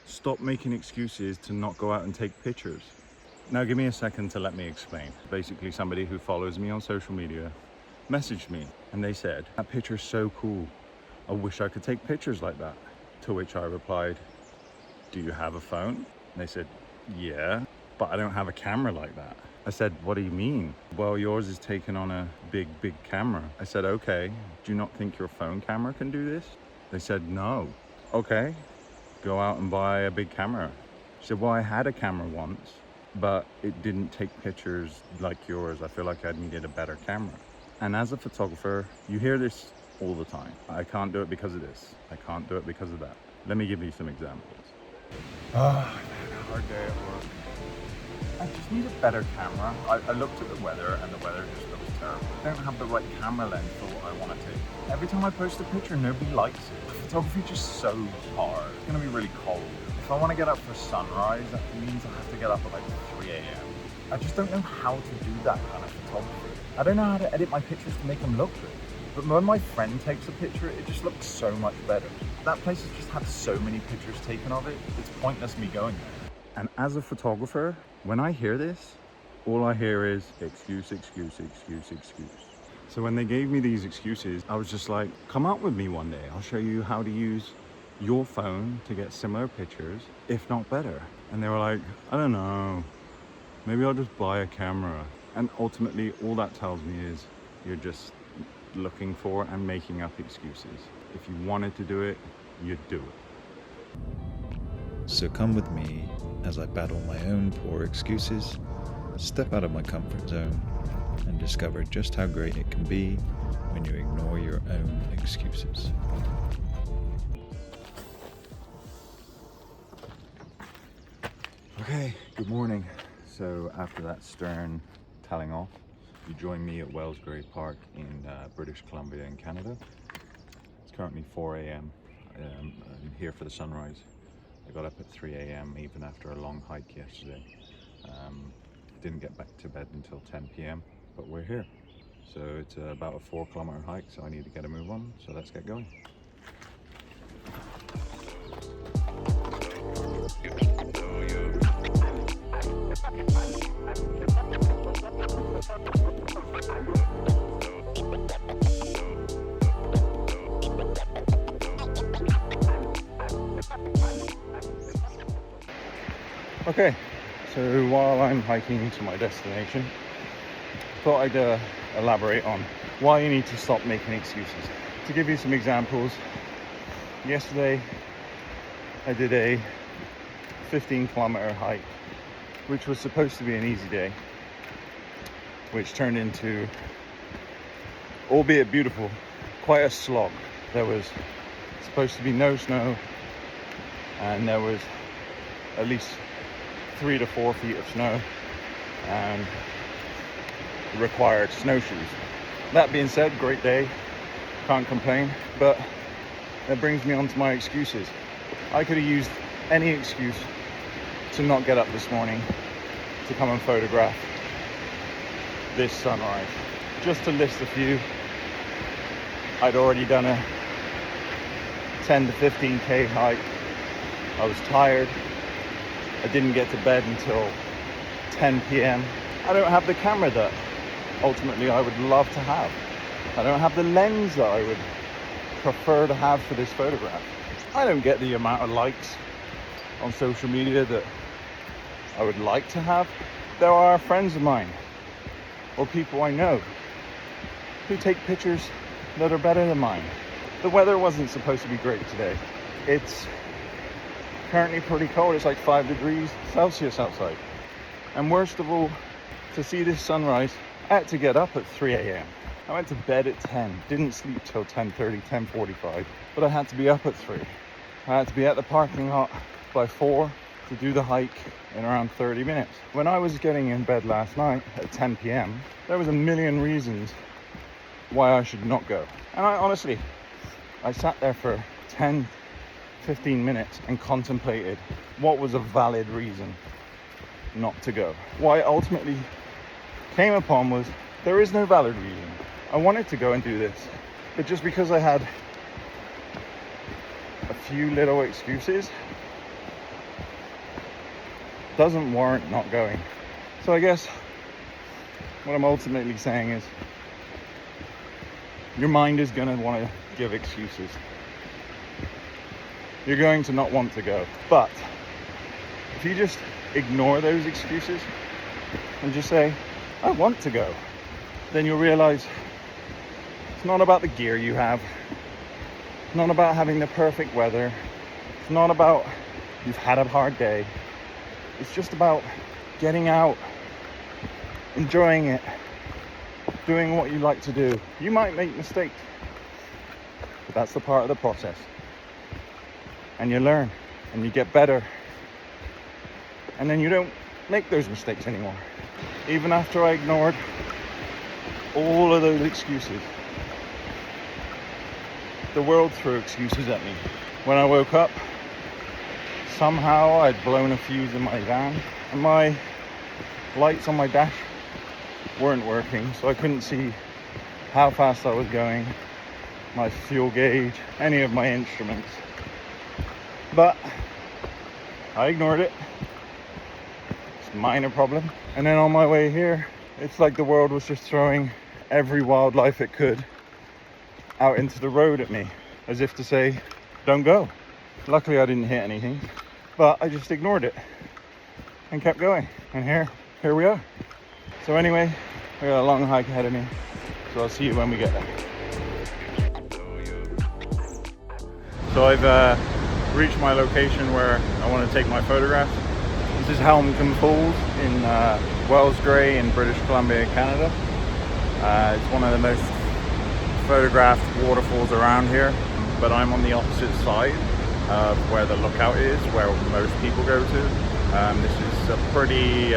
Stop making excuses to not go out and take pictures. Now give me a second to let me explain. Basically, somebody who follows me on social media messaged me and they said, that picture's so cool. I wish I could take pictures like that. To which I replied, do you have a phone? And they said, yeah, but I don't have a camera like that. I said, what do you mean? Well, yours is taken on a big camera. I said, okay, do you not think your phone camera can do this? They said, no. Okay, go out and buy a big camera. She said, well, I had a camera once, but it didn't take pictures like yours. I feel like I needed a better camera. And as a photographer, you hear this all the time. I can't do it because of this. I can't do it because of that. Let me give you some examples. I've had a hard day at work. I just need a better camera. I looked at the weather and the weather just looks terrible. I don't have the right camera lens for what I want to take. Every time I post a picture, nobody likes it. Photography is just so hard. It's gonna be really cold. If I want to get up for sunrise, that means I have to get up at like 3 a.m. I just don't know how to do that kind of photography. I don't know how to edit my pictures to make them look good. But when my friend takes a picture, it just looks so much better. That place has just had so many pictures taken of it, it's pointless me going there. And as a photographer, when I hear this, all I hear is excuse. So when they gave me these excuses, I was just like, come out with me one day. I'll show you how to use your phone to get similar pictures, if not better. And they were like, I don't know, maybe I'll just buy a camera. And ultimately, all that tells me is you're just looking for and making up excuses. If you wanted to do it, you'd do it. So come with me as I battle my own poor excuses, step out of my comfort zone, and discover just how great it can be when you ignore your own excuses. Okay, good morning. So after that stern telling off, you join me at Wells Gray Park in British Columbia in Canada. It's currently 4 a.m. I'm here for the sunrise. I got up at 3 a.m. even after a long hike yesterday. Didn't get back to bed until 10 p.m. but we're here. So it's about a 4-kilometer hike, so I need to get a move on. So let's get going. Okay, so while I'm hiking to my destination, I thought I'd elaborate on why you need to stop making excuses. To give you some examples, yesterday I did a 15-kilometer hike, which was supposed to be an easy day, which turned into, albeit beautiful, quite a slog. There was supposed to be no snow, and there was at least 3 to 4 feet of snow and required snowshoes. That being said, great day, can't complain, but that brings me on to my excuses. I could have used any excuse to not get up this morning to come and photograph this sunrise. Just to list a few, I'd already done a 10 to 15k hike. I was tired. I didn't get to bed until 10 p.m. I don't have the camera that ultimately I would love to have. I don't have the lens that I would prefer to have for this photograph. I don't get the amount of likes on social media that I would like to have. There are friends of mine or people I know who take pictures that are better than mine. The weather wasn't supposed to be great today. It's currently pretty cold. It's like 5 degrees Celsius outside. And worst of all, to see this sunrise, I had to get up at 3 a.m. I went to bed at 10, didn't sleep till 10:30, 10:45, but I had to be up at 3. I had to be at the parking lot by 4 to do the hike in around 30 minutes. When I was getting in bed last night at 10 p.m, there was a million reasons why I should not go. And I sat there for 10-15 minutes and contemplated what was a valid reason not to go. What I ultimately came upon was there is no valid reason. I wanted to go and do this, but just because I had a few little excuses doesn't warrant not going. So I guess what I'm ultimately saying is your mind is going to want to give excuses. You're going to not want to go. But if you just ignore those excuses and just say, I want to go, then you'll realize it's not about the gear you have. It's not about having the perfect weather. It's not about you've had a hard day. It's just about getting out, enjoying it, doing what you like to do. You might make mistakes, but that's the part of the process. And you learn and you get better. And then you don't make those mistakes anymore. Even after I ignored all of those excuses, the world threw excuses at me. When I woke up, somehow I'd blown a fuse in my van and my lights on my dash weren't working, so I couldn't see how fast I was going, my fuel gauge, any of my instruments. But I ignored it. It's a minor problem. And then on my way here, it's like the world was just throwing every wildlife it could out into the road at me, as if to say, don't go. Luckily I didn't hit anything, but I just ignored it and kept going. And here we are. So anyway, we got a long hike ahead of me, so I'll see you when we get there. So I've reached my location where I want to take my photograph. This is Helmcombe Falls in Wells Gray in British Columbia, Canada. It's one of the most photographed waterfalls around here, but I'm on the opposite side of where the lookout is, where most people go to. This is a pretty,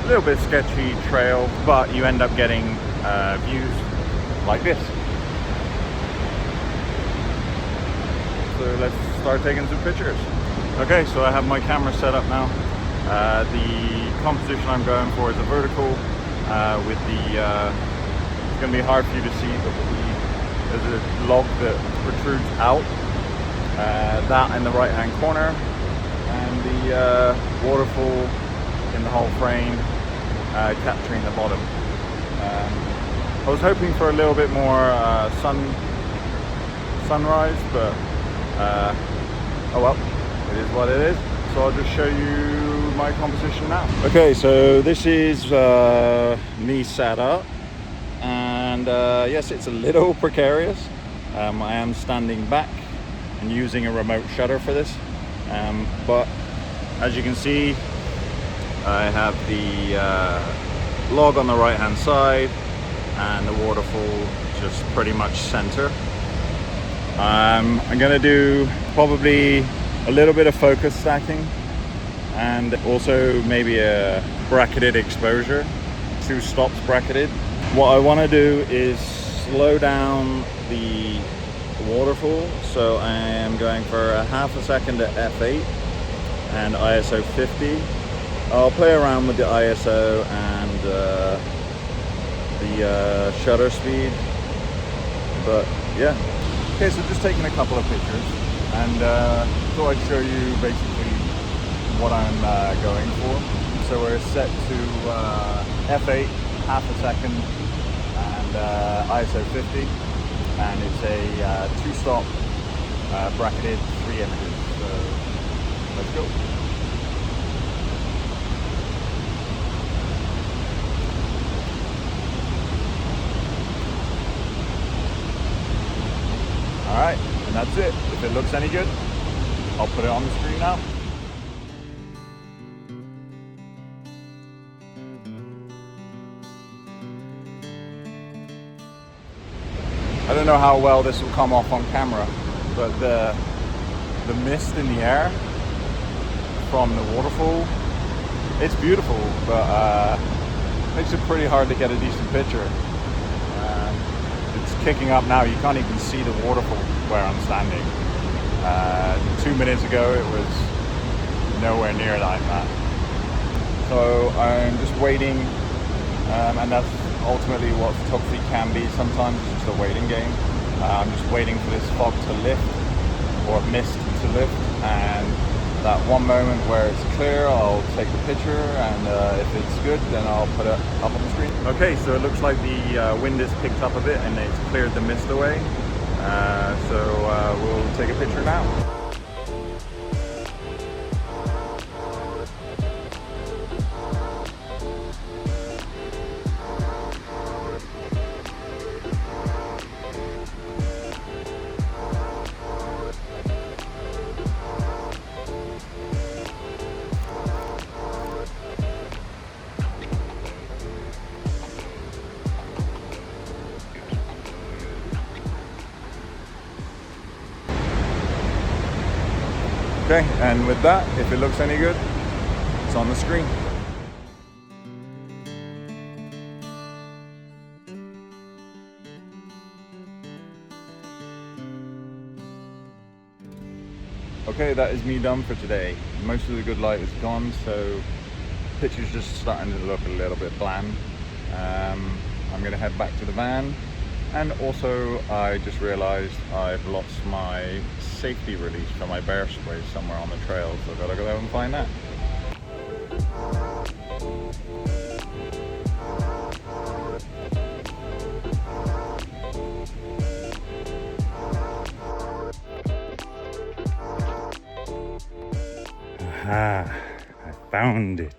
little bit sketchy trail, but you end up getting views like this. So let's start taking some pictures. Okay, so I have my camera set up now. The composition I'm going for is a vertical with the, it's going to be hard for you to see, but there's a log that protrudes out, that in the right hand corner, and the waterfall in the whole frame, capturing the bottom. I was hoping for a little bit more sunrise, but oh well, it is what it is. So I'll just show you my composition now. Okay, so this is me sat up, and yes, it's a little precarious. I am standing back and using a remote shutter for this, but as you can see, I have the log on the right hand side and the waterfall just pretty much center. I'm gonna do probably a little bit of focus stacking and also maybe a bracketed exposure, 2 stops bracketed. What I want to do is slow down the waterfall, so I am going for a half a second at f8 and ISO 50. I'll play around with the ISO and the shutter speed, but yeah. Okay, so just taking a couple of pictures, and thought I'd show you basically what I'm going for. So we're set to f8, half a second, and ISO 50, and it's a 2-stop bracketed 3 images. So let's go. Alright, and that's it. If it looks any good, I'll put it on the screen now. I don't know how well this will come off on camera, but the mist in the air from the waterfall, it's beautiful, but makes it pretty hard to get a decent picture. It's kicking up now. You can't even see the waterfall where I'm standing. 2 minutes ago it was nowhere near like that. So I'm just waiting, and that's ultimately what photography can be sometimes. It's just a waiting game. I'm just waiting for this fog to lift, or mist to lift, and that one moment where it's clear, I'll take the picture, and if it's good, then I'll put it up on the screen. Okay, so it looks like the wind has picked up a bit and it's cleared the mist away. So we'll take a picture now. Okay, and with that, if it looks any good, it's on the screen. Okay, that is me done for today. Most of the good light is gone, so the picture's just starting to look a little bit bland. I'm gonna head back to the van, and also I just realized I've lost my safety release for my bear spray somewhere on the trail, so I've gotta go out and find that. Aha, I found it.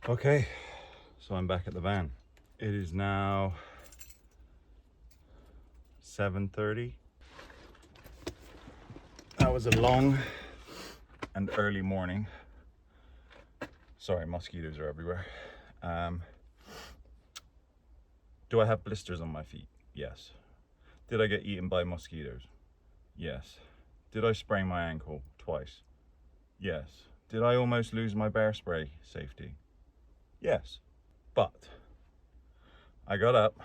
Okay, so I'm back at the van. It is now 7:30. That was a long and early morning. Sorry, mosquitoes are everywhere. Do I have blisters on my feet? Yes. Did I get eaten by mosquitoes? Yes. Did I sprain my ankle twice? Yes. Did I almost lose my bear spray safety? Yes. But I got up.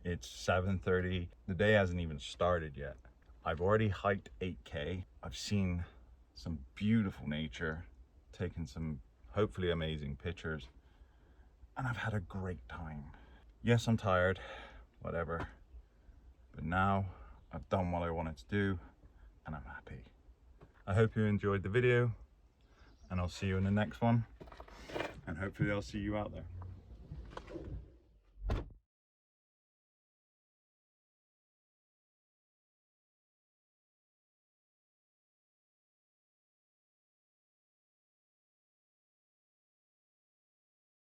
It's 7:30. The day hasn't even started yet. I've already hiked 8K. I've seen some beautiful nature, taken some hopefully amazing pictures, and I've had a great time. Yes, I'm tired, whatever, but now I've done what I wanted to do and I'm happy. I hope you enjoyed the video, and I'll see you in the next one, and hopefully I'll see you out there.